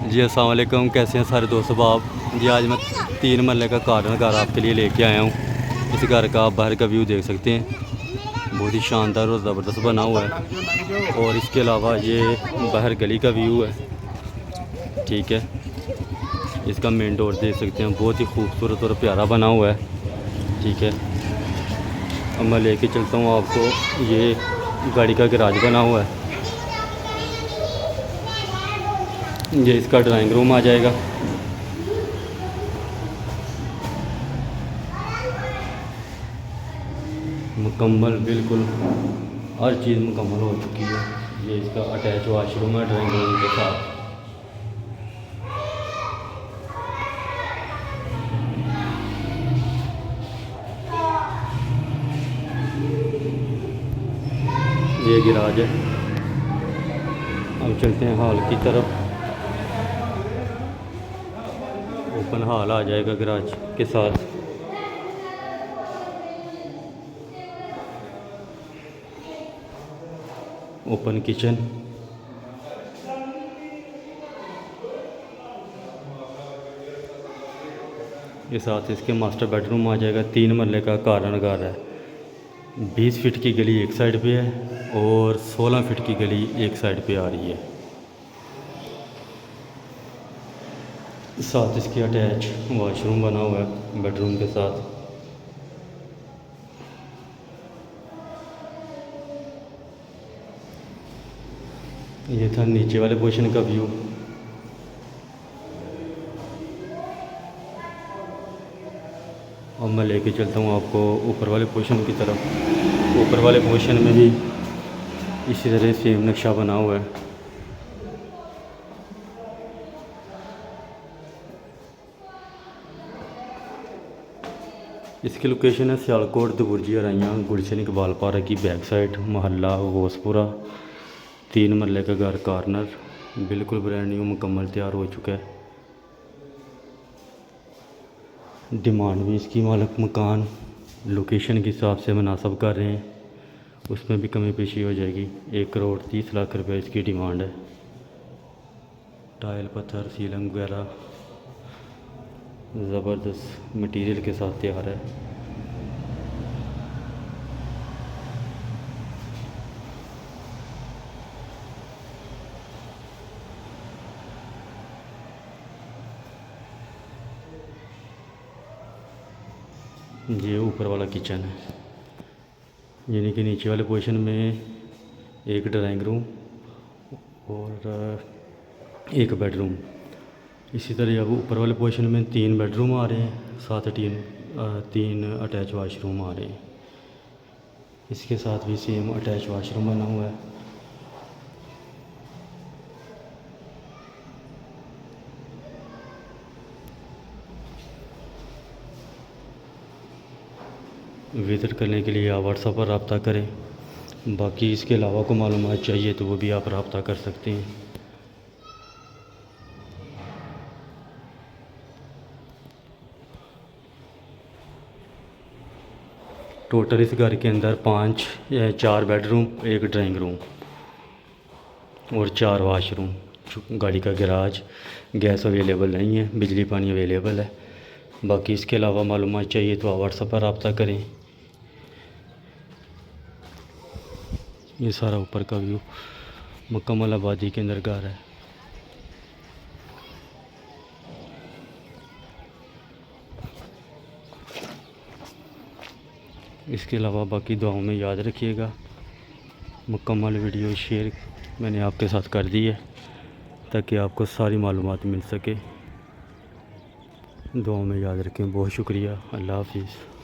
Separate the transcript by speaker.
Speaker 1: जी अस्सलाम वालेकुम, कैसे हैं सारे दोस्त आप। जी आज मैं 3 महल्ले का कॉर्नर घर आपके लिए लेके आया हूँ। इस घर का आप बाहर का व्यू देख सकते हैं, बहुत ही शानदार और ज़बरदस्त बना हुआ है। और इसके अलावा ये बाहर गली का व्यू है, ठीक है। इसका मेन डोर देख सकते हैं, बहुत ही खूबसूरत और प्यारा बना हुआ है, ठीक है। अब मैं लेके चलता हूँ आपको, ये गाड़ी का गैराज बना हुआ है। ये इसका ड्राइंग रूम आ जाएगा। मुकम्मल, बिल्कुल हर चीज़ मुकम्मल हो चुकी है। ये इसका अटैच वाशरूम है ड्राइंग रूम के साथ। ये गिराज है। अब चलते हैं हॉल की तरफ। ओपन हॉल आ जाएगा गराज के साथ। ओपन किचन, के साथ इसके मास्टर बेडरूम आ जाएगा। 3 महल्ले का कॉर्नर घर है। 20 फीट की गली एक साइड पे है और 16 फीट की गली एक साइड पे आ रही है। साथ इसके अटैच वॉशरूम बना हुआ है बेडरूम के साथ। ये था नीचे वाले पोर्शन का व्यू। अब मैं लेके चलता हूँ आपको ऊपर वाले पोर्शन की तरफ। ऊपर वाले पोर्शन में भी इसी तरह सेम नक्शा बना हुआ है। इसकी लोकेशन है सियालकोट दबुर्जी अराइयाँ गुलशन इकबाल पार्क की बैक साइड, मोहल्ला गौसपुरा। 3 महल्ले का घर कॉर्नर, बिल्कुल ब्रांड न्यू मुकम्मल तैयार हो चुका है। डिमांड भी इसकी मालिक मकान लोकेशन के हिसाब से मुनासिब कर रहे हैं, उसमें भी कमी पेशी हो जाएगी। 1 करोड़ 30 लाख रुपए इसकी डिमांड है। टाइल पत्थर सीलिंग वगैरह ज़बरदस्त मटेरियल के साथ तैयार है। ये ऊपर वाला किचन है, यानी कि नीचे वाले पोर्शन में एक ड्राइंग रूम और एक बेडरूम। इसी तरह अब ऊपर वाले पोर्शन में 3 बेडरूम आ रहे हैं, साथ 3 अटैच वाशरूम आ रहे हैं। इसके साथ भी सेम अटैच वाशरूम बना हुआ है। विज़िट करने के लिए आप व्हाट्सएप पर रब्ता करें। बाकी इसके अलावा को मालूमात चाहिए तो वो भी आप रब्ता कर सकते हैं। टोटल इस घर के अंदर 5 या 4 बेडरूम, 1 ड्राइंग रूम और 4 वाशरूम, गाड़ी का गैराज। गैस अवेलेबल नहीं है, बिजली पानी अवेलेबल है। बाकी इसके अलावा मालूमात चाहिए तो आप व्हाट्सएप पर रब्ता करें। ये सारा ऊपर का व्यू मुकम्मल आबादी के अंदर घर है। इसके अलावा बाकी दुआओं में याद रखिएगा। मुकम्मल वीडियो शेयर मैंने आपके साथ कर दी है ताकि आपको सारी मालूमात मिल सके। दुआओं में याद रखें। बहुत शुक्रिया। अल्लाह हाफिज़।